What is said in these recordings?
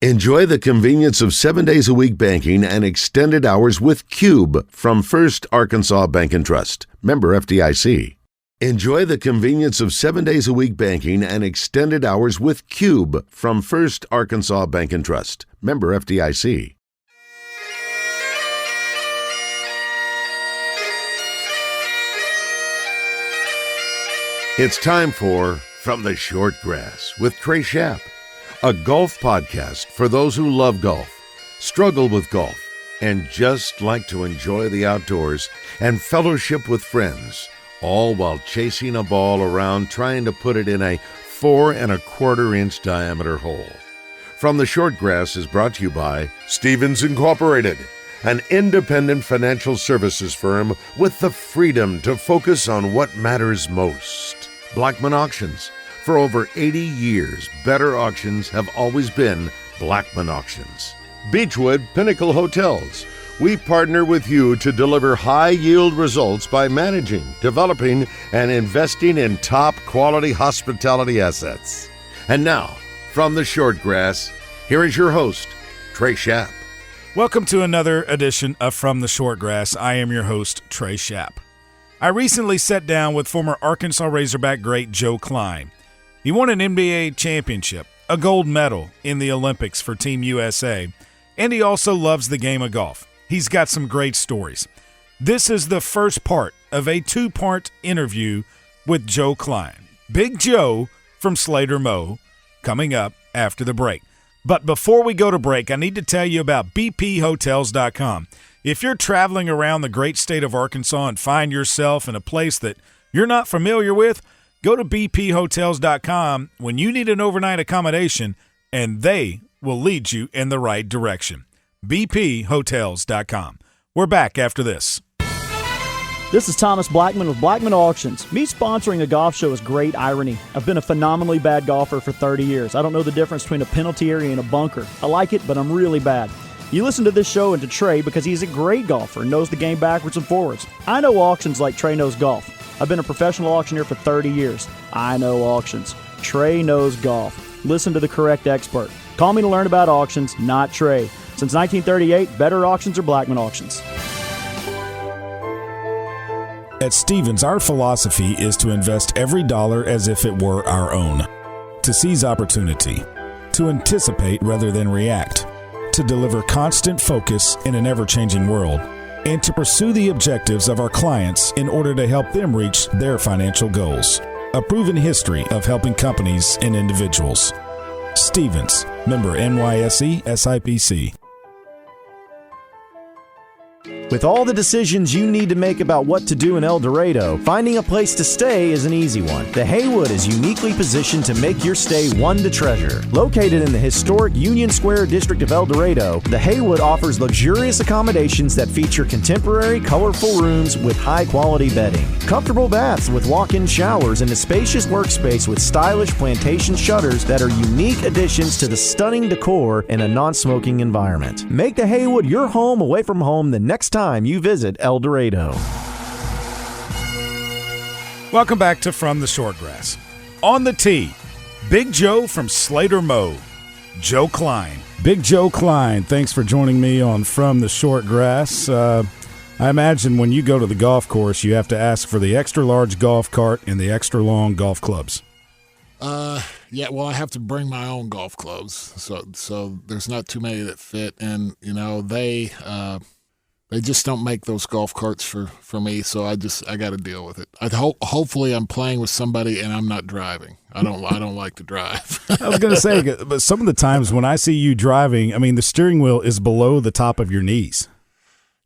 Enjoy the convenience of 7 days a week banking and extended hours with Cube from First Arkansas Bank and Trust. Member FDIC. Enjoy the convenience of 7 days a week banking and extended hours with Cube from First Arkansas Bank and Trust. Member FDIC. It's time for From the Short Grass with Trey Schaap, a golf podcast for those who love golf, struggle with golf, and just like to enjoy the outdoors and fellowship with friends, all while chasing a ball around trying to put it in a 4 1/4-inch diameter hole. From the Short Grass is brought to you by Stevens Incorporated, an independent financial services firm with the freedom to focus on what matters most. Blackman Auctions. For over 80 years, better auctions have always been Blackman Auctions. Beechwood Pinnacle Hotels. We partner with you to deliver high-yield results by managing, developing, and investing in top-quality hospitality assets. And now, from the Short Grass, here is your host, Trey Schaap. Welcome to another edition of From the Short Grass. I am your host, Trey Schaap. I recently sat down with former Arkansas Razorback Great Joe Kleine. He won an NBA championship, a gold medal in the Olympics for Team USA, and he also loves the game of golf. He's got some great stories. This is the first part of a 2-part interview with Joe Kleine. Big Joe from Slater Mo, coming up after the break. But before we go to break, I need to tell you about bphotels.com. If you're traveling around the great state of Arkansas and find yourself in a place that you're not familiar with, go to bphotels.com when you need an overnight accommodation, and they will lead you in the right direction. bphotels.com. We're back after this. This is Thomas Blackman with Blackman Auctions. Me sponsoring a golf show is great irony. I've been a phenomenally bad golfer for 30 years. I don't know the difference between a penalty area and a bunker. I like it, but I'm really bad. You listen to this show and to Trey because he's a great golfer and knows the game backwards and forwards. I know auctions like Trey knows golf. I've been a professional auctioneer for 30 years. I know auctions. Trey knows golf. Listen to the correct expert. Call me to learn about auctions, not Trey. Since 1938, better auctions are Blackman Auctions. At Stevens, our philosophy is to invest every dollar as if it were our own, to seize opportunity, to anticipate rather than react, to deliver constant focus in an ever-changing world, and to pursue the objectives of our clients in order to help them reach their financial goals. A proven history of helping companies and individuals. Stevens, member NYSE SIPC. With all the decisions you need to make about what to do in El Dorado, finding a place to stay is an easy one. The Haywood is uniquely positioned to make your stay one to treasure. Located in the historic Union Square district of El Dorado, the Haywood offers luxurious accommodations that feature contemporary, colorful rooms with high-quality bedding, comfortable baths with walk-in showers, and a spacious workspace with stylish plantation shutters that are unique additions to the stunning decor in a non-smoking environment. Make the Haywood your home away from home the next time you visit El Dorado. Welcome back to From the Short Grass. On the tee, Big Joe from Slater Mo, Joe Kleine. Big Joe Kleine, thanks for joining me on From the Short Grass. I imagine when you go to the golf course, you have to ask for the extra large golf cart and the extra long golf clubs. Yeah, well, I have to bring my own golf clubs, so there's not too many that fit, and they just don't make those golf carts for me, so I got to deal with it. Hopefully I'm playing with somebody and I'm not driving. I don't like to drive. I was going to say, but some of the times when I see you driving, I mean, the steering wheel is below the top of your knees.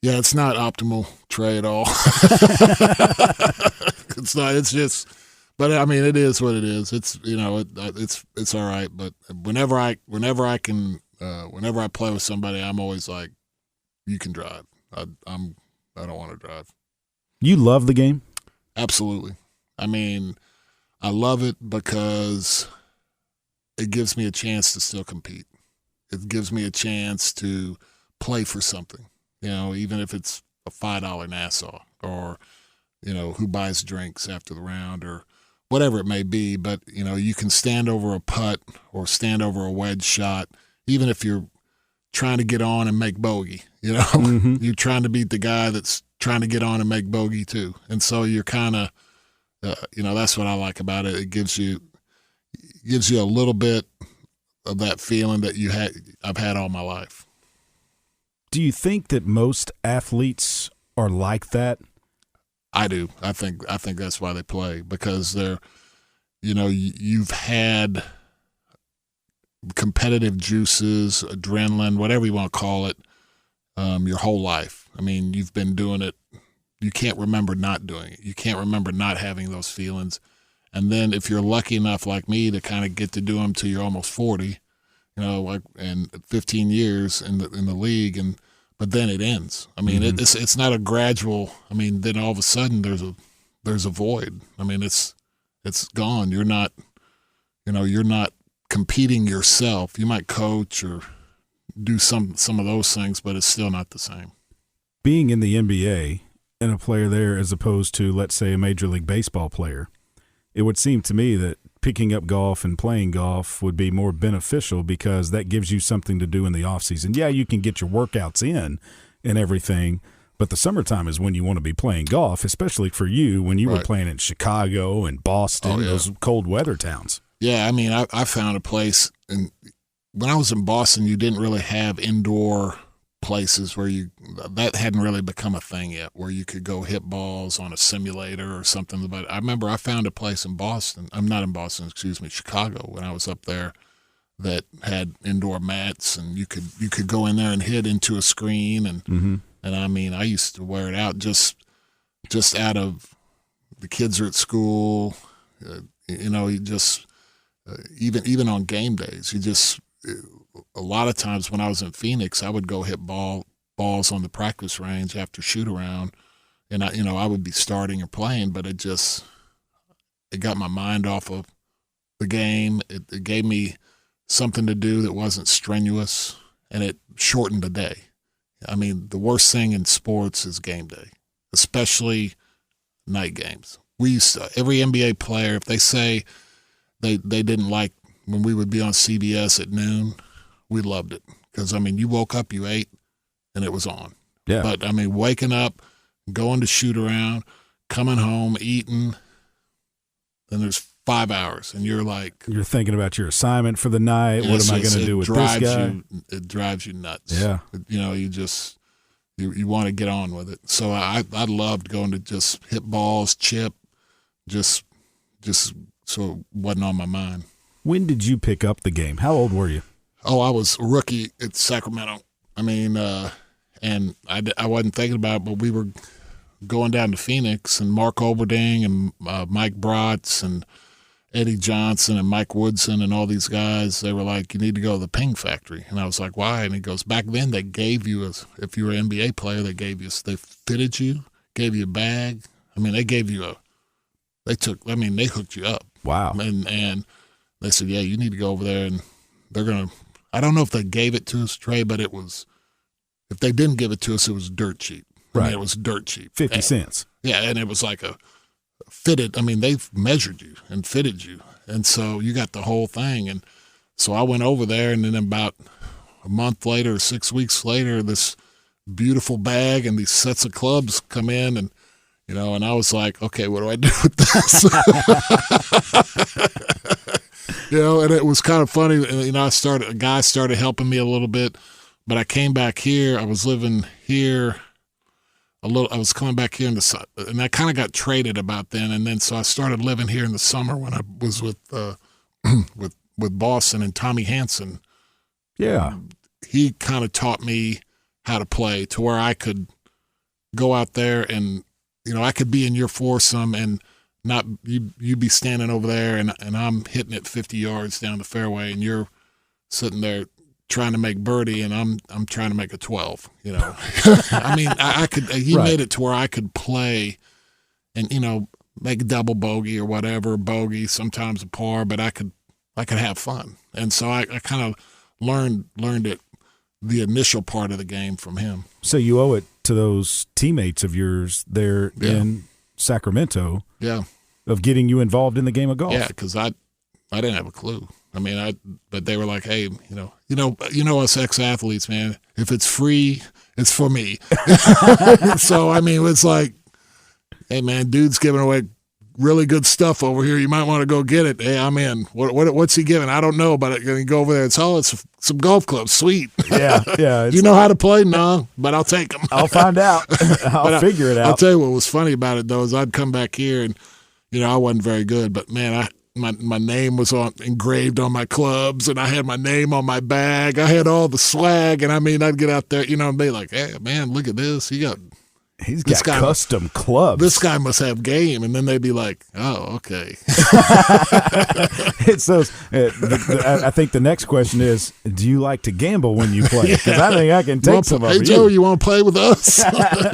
Yeah, it's not optimal, Trey, at all. It's not. It's just. But I mean, it is what it is. It's it's all right. But whenever I play with somebody, I'm always like, you can drive. I don't want to drive. You love the game? Absolutely. I mean, I love it because it gives me a chance to still compete. It gives me a chance to play for something. Even if it's a $5 Nassau or who buys drinks after the round or whatever it may be. But you can stand over a putt or stand over a wedge shot. even if you're trying to get on and make bogey, you're trying to beat the guy that's trying to get on and make bogey too. And so you're kind of, that's what I like about it. It gives you a little bit of that feeling that I've had all my life. Do you think that most athletes are like that? I do. I think that's why they play, because they're, you've had competitive juices, adrenaline, whatever you want to call it, your whole life. I mean, you've been doing it. You can't remember not doing it. You can't remember not having those feelings. And then if you're lucky enough like me to kind of get to do them till you're almost 40, and 15 years in the league, but then it ends. I mean, it's not a gradual. I mean, then all of a sudden there's a void. I mean, it's gone. You're not competing yourself. You might coach or do some of those things, but it's still not the same. Being in the NBA and a player there as opposed to, let's say, a Major League Baseball player, it would seem to me that picking up golf and playing golf would be more beneficial because that gives you something to do in the offseason. Yeah, you can get your workouts in and everything, but the summertime is when you want to be playing golf, especially for you when you were playing in Chicago and Boston, those cold weather towns. Yeah, I mean, I found a place, and when I was in Boston, you didn't really have indoor places where that hadn't really become a thing yet, where you could go hit balls on a simulator or something. But I remember I found a place in Boston. I'm not in Boston, Chicago, when I was up there, that had indoor mats, and you could go in there and hit into a screen, and I mean, I used to wear it out just out of the kids are at school, you just even on game days, a lot of times when I was in Phoenix, I would go hit balls on the practice range after shoot around, and I would be starting or playing, but it got my mind off of the game. It gave me something to do that wasn't strenuous, and it shortened the day. I mean, the worst thing in sports is game day, especially night games. Every NBA player, if they say they didn't like when we would be on CBS at noon, we loved it. Because, I mean, you woke up, you ate, and it was on. Yeah. But, I mean, waking up, going to shoot around, coming home, eating, then there's 5 hours, and you're thinking about your assignment for the night. What am I going to do with this guy? It drives you nuts. Yeah. You want to get on with it. So I loved going to just hit balls, chip, just so it wasn't on my mind. When did you pick up the game? How old were you? Oh, I was a rookie at Sacramento. I mean, and I wasn't thinking about it, but we were going down to Phoenix, and Mark Oberding and Mike Bratz and Eddie Johnson and Mike Woodson and all these guys, they were like, you need to go to the Ping Factory. And I was like, why? And he goes, back then they gave you, if you were an NBA player, they fitted you, gave you a bag. I mean, they hooked you up. Wow. And they said, yeah, you need to go over there, and they're going to, I don't know if they gave it to us, Trey, but if they didn't give it to us, it was dirt cheap. Right. I mean, it was dirt cheap. 50 cents. Yeah, and it was like a fitted, I mean, they've measured you and fitted you. And so you got the whole thing. And so I went over there, and then about a month later, 6 weeks later, this beautiful bag and these sets of clubs come in, and and I was like, okay, what do I do with this? And it was kind of funny. A guy started helping me a little bit, but I came back here. I was living here I was coming back here in the summer, and I kind of got traded about then. And then so I started living here in the summer when I was with Boston and Tommy Hansen. Yeah. He kind of taught me how to play to where I could go out there and, I could be in your foursome and not you be standing over there and I'm hitting it 50 yards down the fairway, and you're sitting there trying to make birdie, and I'm trying to make a 12. I mean, I could. He right. made it to where I could play, and make a double bogey or whatever, bogey, sometimes a par, but I could have fun, and so I kind of learned it, the initial part of the game from him. So you owe it to those teammates of yours there in Sacramento, yeah, of getting you involved in the game of golf. Yeah, because I didn't have a clue. I mean, but they were like, hey, us ex-athletes, man, if it's free, it's for me. So, I mean, it's like, hey, man, dude's giving away really good stuff over here. You might want to go get it. Hey, I'm in. What's he giving? I don't know, but you go over there. It's some golf clubs. Sweet. Yeah. You know how to play? No, but I'll take them. I'll find out. I'll figure it out. I'll tell you what was funny about it, though, is I'd come back here and, I wasn't very good, but, man, my name was engraved on my clubs, and I had my name on my bag. I had all the swag, and, I mean, I'd get out there, and be like, hey, man, look at this. He's got custom clubs. This guy must have game. And then they'd be like, oh, okay. It's those. I think the next question is, do you like to gamble when you play? Because I think I can take some of you. Hey, Joe, you want to play with us?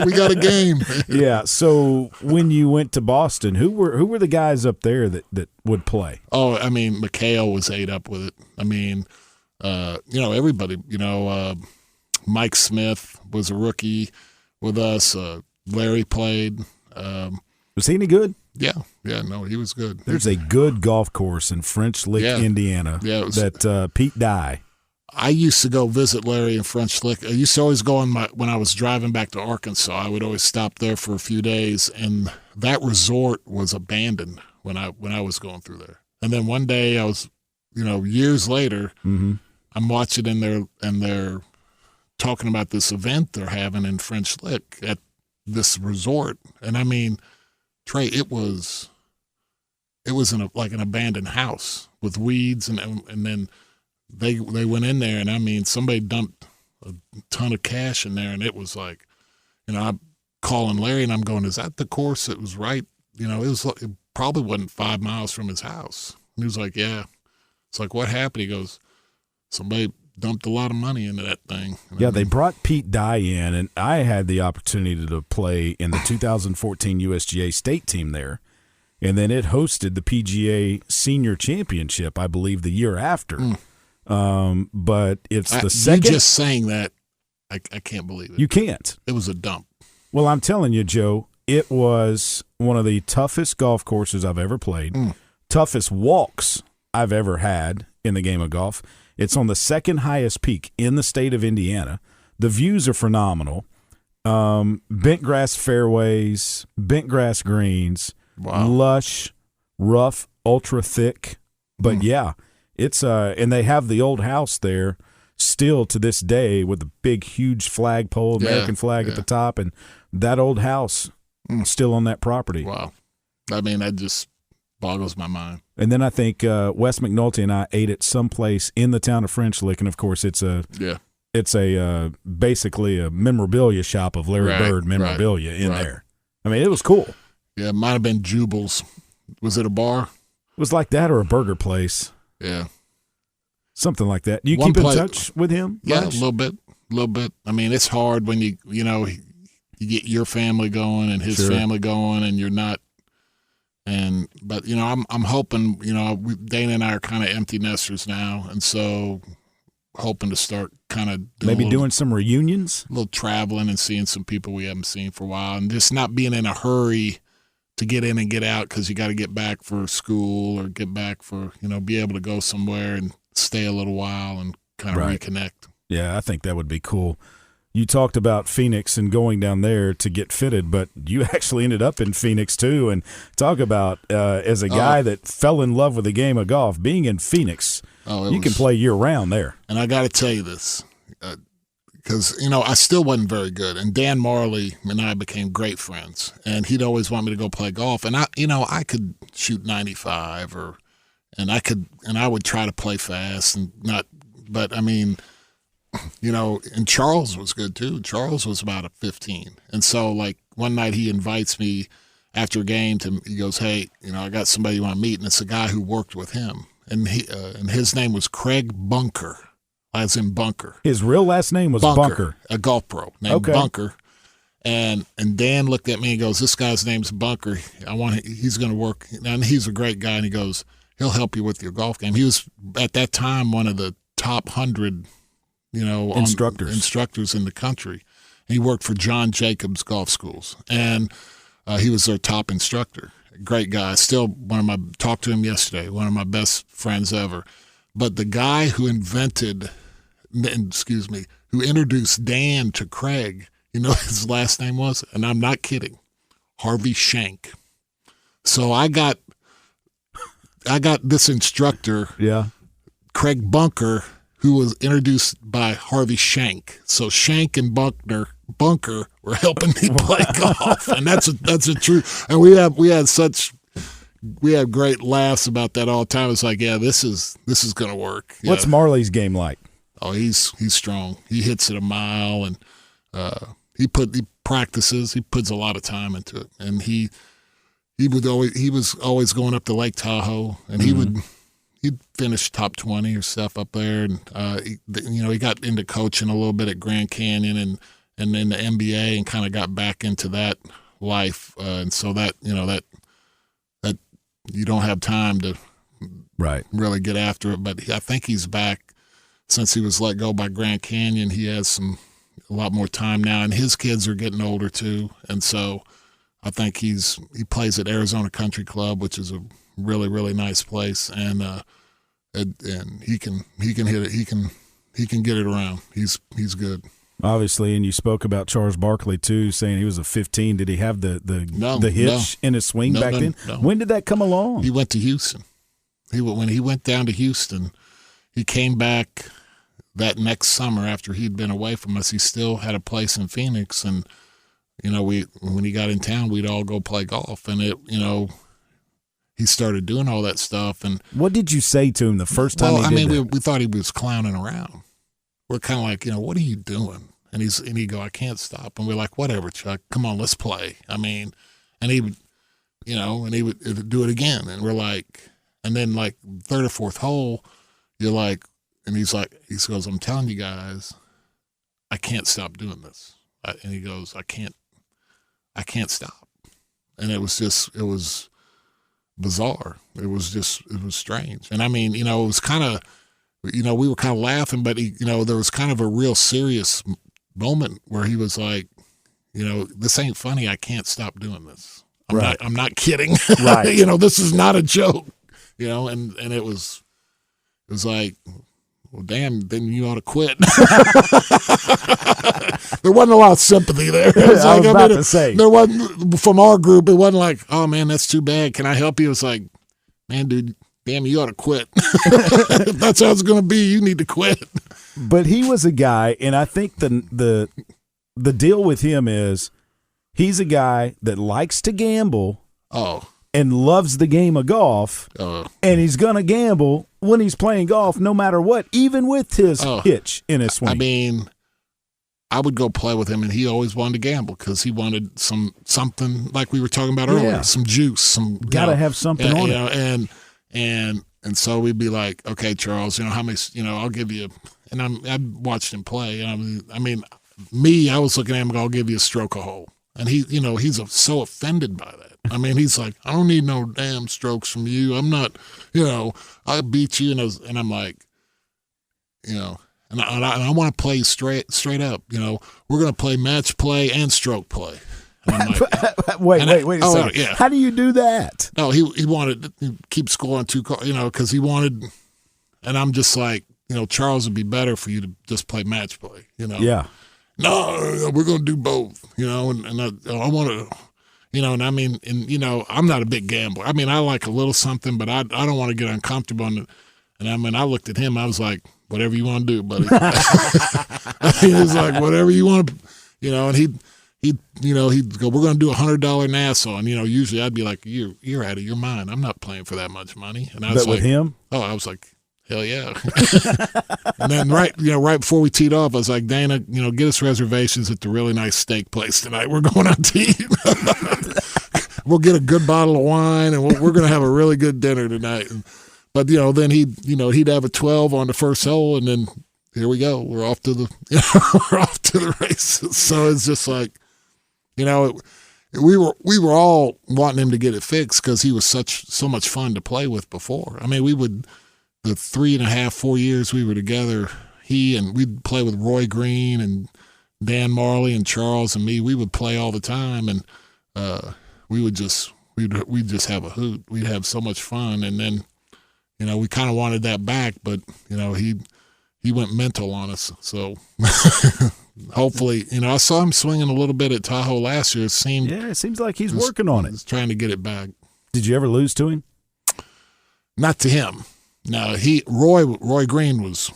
We got a game. Yeah. So when you went to Boston, who were the guys up there that would play? Oh, I mean, McHale was ate up with it. I mean, everybody. Mike Smith was a rookie with us. Larry played. Was he any good? Yeah, no, he was good. There's a good golf course in French Lick, Indiana, that Pete Dye. I used to go visit Larry in French Lick. I used to always go when I was driving back to Arkansas. I would always stop there for a few days, and that resort was abandoned when I was going through there. And then one day I was, years later, I'm watching and they're talking about this event they're having in French Lick at this resort. And I mean, Trey, it was in like an abandoned house with weeds, and then they went in there, and I mean, somebody dumped a ton of cash in there, and it was like, I'm calling Larry, and I'm going, is that the course that was right? It probably wasn't 5 miles from his house. And he was like, yeah. It's like, what happened? He goes, somebody dumped a lot of money into that thing. Yeah, they brought Pete Dye in, and I had the opportunity to play in the 2014 USGA state team there, and then it hosted the PGA Senior Championship, I believe, the year after. But it's the second. You just saying that, I can't believe it. You can't. It was a dump. Well, I'm telling you, Joe, it was one of the toughest golf courses I've ever played, toughest walks I've ever had in the game of golf. It's on the second highest peak in the state of Indiana. The views are phenomenal. Bent grass fairways, bent grass greens, lush, rough, ultra thick. But yeah, it's and they have the old house there still to this day with the big, huge flagpole, American flag at the top, and that old house still on that property. Wow. I mean, that just boggles my mind. And then I think Wes McNulty and I ate at some place in the town of French Lick, and of course it's basically a memorabilia shop of Larry Bird memorabilia in there. I mean, it was cool. Yeah, it might have been Jubal's. Was it a bar? It was like that or a burger place. Yeah. Something like that. Do you keep in touch with him? Yeah, a little bit. I mean, it's hard when you get your family going and his family going, and you're not. But I'm hoping. Dana and I are kind of empty nesters now, and so hoping to start kind of doing some reunions, a little traveling, and seeing some people we haven't seen for a while, and just not being in a hurry to get in and get out because you got to get back for school or get back for be able to go somewhere and stay a little while and kind of reconnect. Yeah, I think that would be cool. You talked about Phoenix and going down there to get fitted, but you actually ended up in Phoenix too. And talk about as a guy that fell in love with the game of golf, being in Phoenix, you can play year-round there. And I got to tell you this, because, I still wasn't very good. And Dan Marley and I became great friends. And he'd always want me to go play golf. And, I could shoot 95 and I would try to play fast and not – but, I mean – and Charles was good too. Charles was about a 15. And so, like, one night he invites me after a game he goes, hey, I got somebody you want to meet. And it's a guy who worked with him. And and his name was Craig Bunker, as in Bunker. His real last name was Bunker. A golf pro named Bunker. And Dan looked at me and goes, this guy's name's Bunker. He's going to work. And he's a great guy. And he goes, he'll help you with your golf game. He was, at that time, one of the top 100 instructors in the country. He worked for John Jacobs Golf Schools, and he was their top instructor. Great guy. Still talked to him yesterday, one of my best friends ever. But the guy who who introduced Dan to Craig, you know what his last name was? And I'm not kidding. Harvey Shank. So I got this instructor, Craig Bunker, who was introduced by Harvey Shank. So Shank and Bunker were helping me play golf, and that's a true. And we had great laughs about that all the time. It's like, yeah, this is gonna work. Yeah. What's Marley's game like? Oh, he's strong. He hits it a mile, and he practices. He puts a lot of time into it, and he was always going up to Lake Tahoe, and he'd finish top 20 or stuff up there, and he got into coaching a little bit at Grand Canyon and then the NBA, and kind of got back into that life, and so that you don't have time to really get after it. But I think he's back since he was let go by Grand Canyon. He has a lot more time now, and his kids are getting older too, and so I think he plays at Arizona Country Club, which is a really, really nice place, and he can hit it. He can get it around. He's good. Obviously, and you spoke about Charles Barkley too, saying he was a 15. Did he have the hitch in his swing back then? No. When did that come along? He went to Houston. When he went down to Houston, he came back that next summer after he'd been away from us. He still had a place in Phoenix, and when he got in town, we'd all go play golf, and he started doing all that stuff. And what did you say to him the first time? We thought he was clowning around. We're kind of like, what are you doing? And he'd go, I can't stop. And we're like, whatever, Chuck, come on, let's play. And he would, and he would do it again. And we're like, and then like third or fourth hole, you're like, and he goes, I'm telling you guys, I can't stop doing this. And he goes, I can't stop. And it was bizarre. It was strange. And it was kind of, we were kind of laughing, but there was kind of a real serious moment where he was like, this ain't funny. I can't stop doing this. I'm not kidding. Right. This is not a joke, and it was like, well, damn, then you ought to quit. There wasn't a lot of sympathy there. I was about to say. There wasn't, from our group, it wasn't like, oh, man, that's too bad. Can I help you? It was like, man, dude, damn, you ought to quit. If that's how it's going to be, you need to quit. But he was a guy, and I think the deal with him is he's a guy that likes to gamble and loves the game of golf, and he's going to gamble when he's playing golf no matter what, even with his hitch in his swing. I would go play with him, and he always wanted to gamble because he wanted something like we were talking about earlier, some juice, got to have something on it. And so we'd be like, okay, Charles, how many, I'll give you, and I watched him play. And I was looking at him, I'll give you a stroke a hole. And he's so offended by that. He's like, I don't need no damn strokes from you. I'm not, I beat you. And I'm like, and I want to play straight up. We're going to play match play and stroke play. And I'm like, wait a second. Yeah. How do you do that? No, he wanted to keep scoring because he wanted, and I'm just like, Charles, would be better for you to just play match play. Yeah. No, we're going to do both. And I want to. I'm not a big gambler. I like a little something, but I don't want to get uncomfortable. And I looked at him. I was like, whatever you want to do, buddy. He was like, whatever you want to, and he'd go, we're going to do $100 Nassau. And, usually I'd be like, you're out of your mind. I'm not playing for that much money. And I was with him? Oh, I was like, hell yeah. And then right before we teed off, I was like, Dana, get us reservations at the really nice steak place tonight. We're going out to eat. We'll get a good bottle of wine, and we're going to have a really good dinner tonight. But then he'd have a 12 on the first hole, and then here we go. We're off to the races. So it's just like, we were all wanting him to get it fixed because he was so much fun to play with before. The 3.5, 4 years we were together, we'd play with Roy Green and Dan Marley and Charles and me. We would play all the time, and we'd just have a hoot. We'd have so much fun, and then we kind of wanted that back, but he went mental on us. So hopefully, I saw him swinging a little bit at Tahoe last year. It seems like he's working on it. He's trying to get it back. Did you ever lose to him? Not to him. No, Roy Green was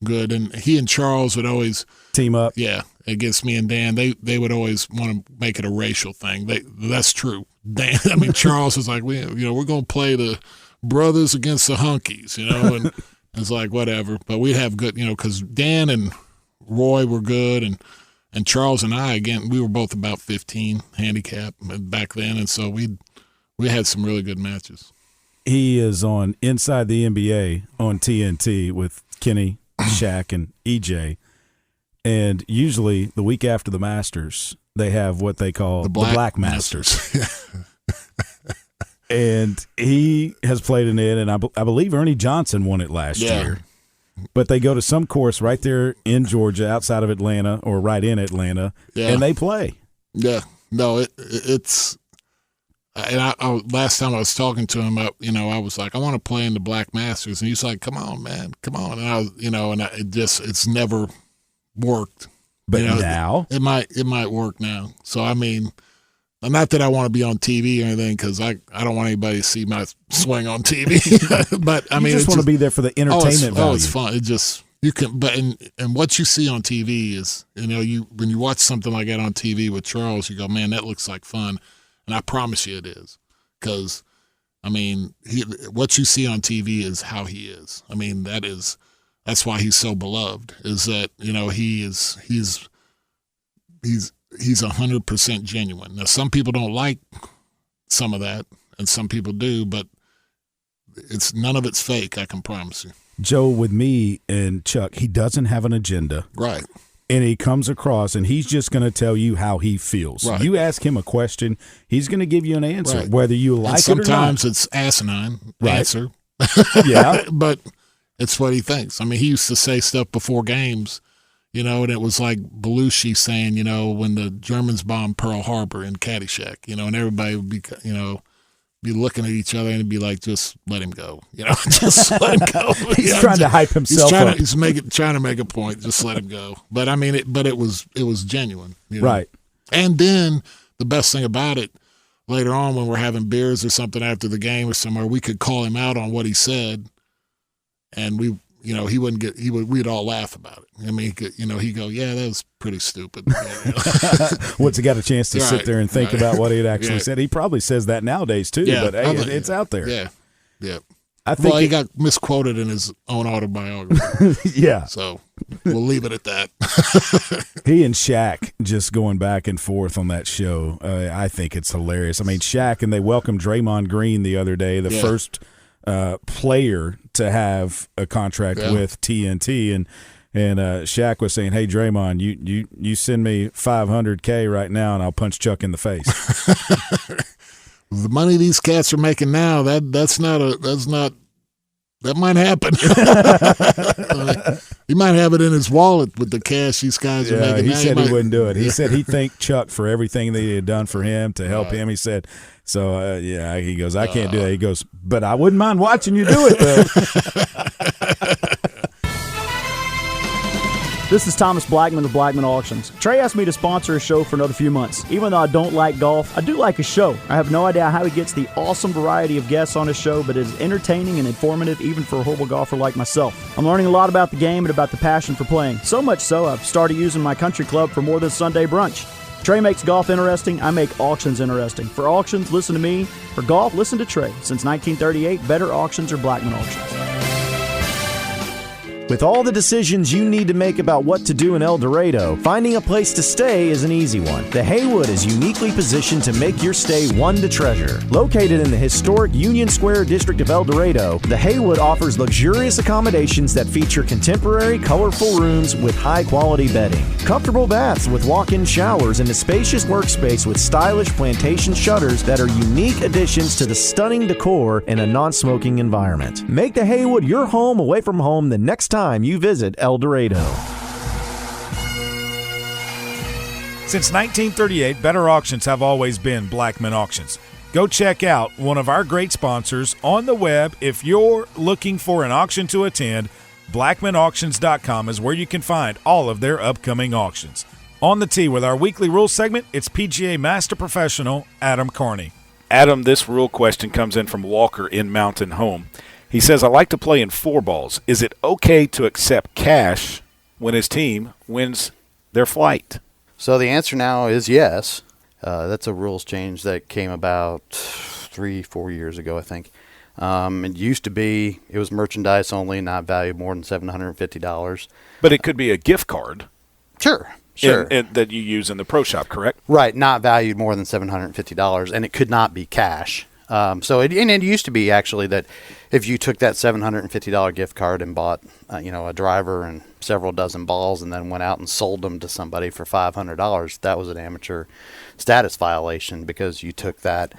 good, and he and Charles would always team up. Yeah, against me and Dan. They would always want to make it a racial thing. That's true. Dan, Charles was like, we're going to play the brothers against the hunkies, and it's like whatever. But we'd have good, because Dan and Roy were good, and Charles and I, again, we were both about 15 handicap back then, and so we had some really good matches. He is on Inside the NBA on TNT with Kenny, Shaq, and EJ. And usually the week after the Masters, they have what they call the Black Masters. And he has played in it, and I believe Ernie Johnson won it last year. But they go to some course right there in Georgia, outside of Atlanta, or right in Atlanta, and they play. Yeah. No, it's – and I last time I was talking to him, I was like, I want to play in the Black Masters, and he's like, "Come on, man, come on." And I was, it's never worked. But now it might work now. So not that I want to be on TV or anything, because I don't want anybody to see my swing on TV. But you just want to be there for the entertainment value. Oh, it's fun. It just you can, but and what you see on TV is, when you watch something like that on TV with Charles, you go, man, that looks like fun. And I promise you it is, because, what you see on TV is how he is. That's why he's so beloved, is that, he's 100% genuine. Now, some people don't like some of that, and some people do, but none of it's fake, I can promise you. Joe, with me and Chuck, he doesn't have an agenda. Right. And he comes across, and he's just going to tell you how he feels. Right. You ask him a question, he's going to give you an answer, whether you like it or not. Sometimes it's asinine answer. Yeah. But it's what he thinks. He used to say stuff before games, and it was like Belushi saying, when the Germans bombed Pearl Harbor in Caddyshack, and everybody would be, be looking at each other and be like, just let him go. Just let him go. He's trying to hype himself up. He's trying to make a point. Just let him go. But it was genuine. Right. And then the best thing about it, later on when we're having beers or something after the game or somewhere, we could call him out on what he said, and we'd all laugh about it. He'd go, yeah, that was pretty stupid. Once he got a chance to sit there and think about what he had actually said. He probably says that nowadays too, but hey, it's out there. Yeah, yeah. I think he got misquoted in his own autobiography. Yeah. So we'll leave it at that. He and Shaq just going back and forth on that show. I think it's hilarious. Shaq, and they welcomed Draymond Green the other day, the first player to have a contract with TNT, and Shaq was saying, "Hey Draymond, you send me $500K right now, and I'll punch Chuck in the face." The money these cats are making now, that might happen. He might have it in his wallet with the cash these guys are making. He said he wouldn't do it. He said he thanked Chuck for everything that he had done for him to help him. He said, so he goes, I can't do that. He goes, but I wouldn't mind watching you do it though. This is Thomas Blackman of Blackman Auctions. Trey asked me to sponsor a show for another few months. Even though I don't like golf, I do like his show. I have no idea how he gets the awesome variety of guests on his show, but it is entertaining and informative even for a horrible golfer like myself. I'm learning a lot about the game and about the passion for playing. So much so, I've started using my country club for more than Sunday brunch. Trey makes golf interesting. I make auctions interesting. For auctions, listen to me. For golf, listen to Trey. Since 1938, better auctions are Blackman Auctions. With all the decisions you need to make about what to do in El Dorado, finding a place to stay is an easy one. The Haywood is uniquely positioned to make your stay one to treasure. Located in the historic Union Square district of El Dorado, the Haywood offers luxurious accommodations that feature contemporary, colorful rooms with high-quality bedding, comfortable baths with walk-in showers, and a spacious workspace with stylish plantation shutters that are unique additions to the stunning decor in a non-smoking environment. Make the Haywood your home away from home the next time you visit El Dorado. Since 1938, better auctions have always been Blackman Auctions. Go check out one of our great sponsors on the web. If you're looking for an auction to attend, BlackmanAuctions.com is where you can find all of their upcoming auctions. On the tee with our weekly rules segment, it's PGA Master Professional Adam Carney. Adam, this rule question comes in from Walker in Mountain Home. He says, I like to play in 4 balls. Is it okay to accept cash when his team wins their flight? So the answer now is yes. That's a rules change that came about 3-4 years ago, I think. It used to be it was merchandise only, not valued more than $750. But it could be a gift card. Sure. That you use in the pro shop, correct? Right, not valued more than $750, and it could not be cash. It used to be actually that if you took that $750 gift card and bought, a driver and several dozen balls and then went out and sold them to somebody for $500, that was an amateur status violation because you took that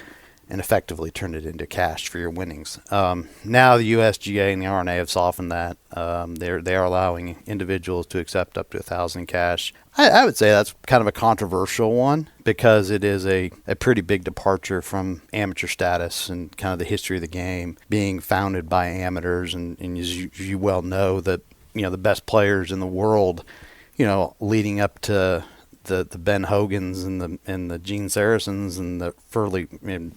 and effectively turned it into cash for your winnings. Now the USGA and the RNA have softened that. They are allowing individuals to accept up to $1,000 cash. I would say that's kind of a controversial one because it is a pretty big departure from amateur status and kind of the history of the game being founded by amateurs. And as you well know that, the best players in the world, leading up to the Ben Hogans and the Gene Saracens and the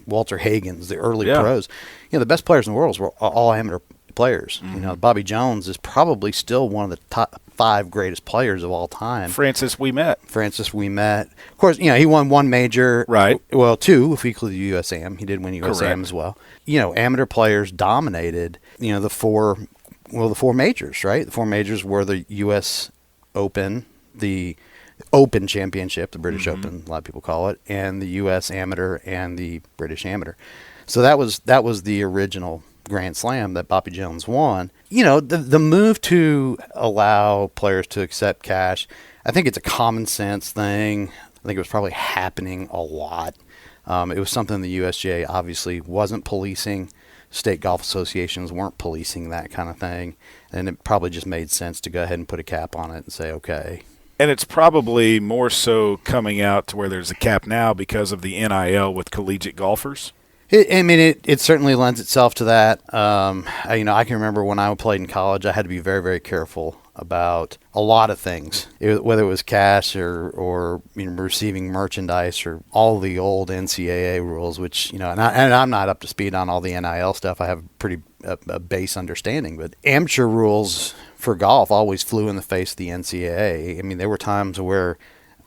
Walter Hagens, the early pros. The best players in the world were all amateur players. Mm-hmm. Bobby Jones is probably still one of the top 5 greatest players of all time. Francis Ouimet. Of course, he won 1 major. Right. Well, 2 if we include the USAM. He did win USAM Correct. as well. Amateur players dominated, the 4 majors, right? The 4 majors were the US Open, the Open Championship, the British Open, a lot of people call it, and the U.S. Amateur and the British Amateur. So that was the original Grand Slam that Bobby Jones won. The move to allow players to accept cash, I think it's a common sense thing. I think it was probably happening a lot. It was something the USGA obviously wasn't policing. State golf associations weren't policing that kind of thing. And it probably just made sense to go ahead and put a cap on it and say, okay. And it's probably more so coming out to where there's a cap now because of the NIL with collegiate golfers. It certainly lends itself to that. I can remember when I played in college, I had to be very, very careful about a lot of things, whether it was cash or receiving merchandise or all the old NCAA rules, which, and I'm not up to speed on all the NIL stuff. I have a base understanding, but amateur rules for golf always flew in the face of the NCAA. There were times where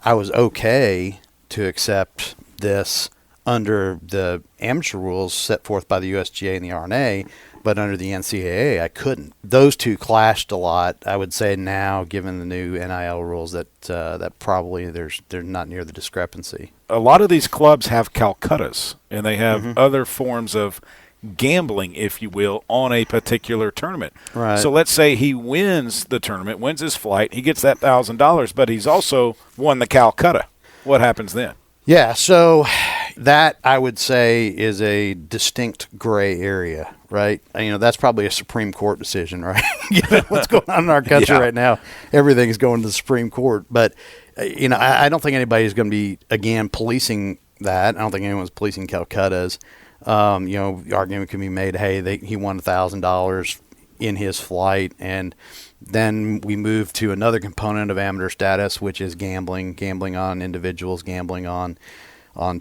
I was okay to accept this under the amateur rules set forth by the USGA and the RNA, but under the NCAA, I couldn't. Those two clashed a lot. I would say now, given the new NIL rules, that probably they're not near the discrepancy. A lot of these clubs have Calcuttas, and they have other forms of gambling, if you will, on a particular tournament. Right. So let's say he wins the tournament, wins his flight, he gets that $1,000, but he's also won the Calcutta. What happens then? Yeah, so that I would say is a distinct gray area, right? That's probably a Supreme Court decision, right? Given what's going on in our country right now, everything is going to the Supreme Court. But, I don't think anybody's going to be, again, policing that. I don't think anyone's policing Calcuttas. The argument can be made, hey, he won $1,000 in his flight, and then we move to another component of amateur status, which is gambling on individuals, gambling on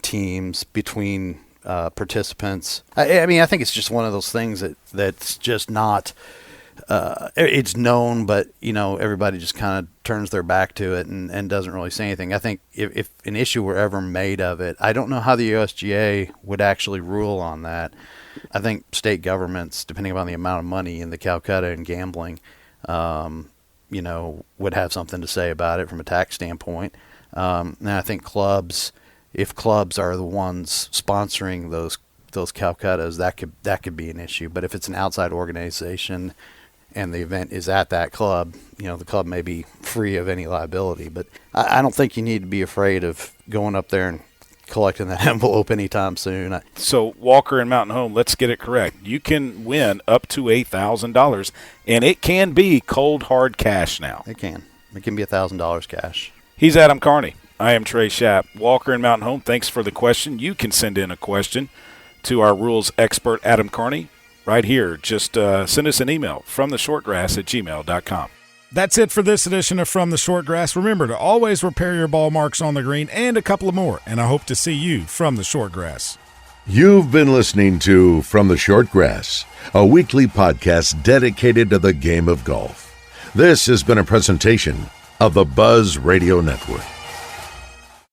teams between participants. I think it's just one of those things that's just not. It's known, but everybody just kind of turns their back to it and doesn't really say anything. I think if an issue were ever made of it, I don't know how the USGA would actually rule on that. I think state governments, depending upon the amount of money in the Calcutta and gambling, would have something to say about it from a tax standpoint. And I think if clubs are the ones sponsoring those Calcuttas, that could be an issue. But if it's an outside organization and the event is at that club, the club may be free of any liability. But I don't think you need to be afraid of going up there and collecting that envelope anytime soon. So Walker and Mountain Home, let's get it correct. You can win up to $1,000, and it can be cold, hard cash now. It can be $1,000 cash. He's Adam Carney. I am Trey Schaap. Walker and Mountain Home, thanks for the question. You can send in a question to our rules expert, Adam Carney, right here. Just send us an email, fromtheshortgrass@gmail.com. That's it for this edition of From the Shortgrass. Remember to always repair your ball marks on the green and a couple of more, and I hope to see you from the Shortgrass. You've been listening to From the Shortgrass, a weekly podcast dedicated to the game of golf. This has been a presentation of the Buzz Radio Network.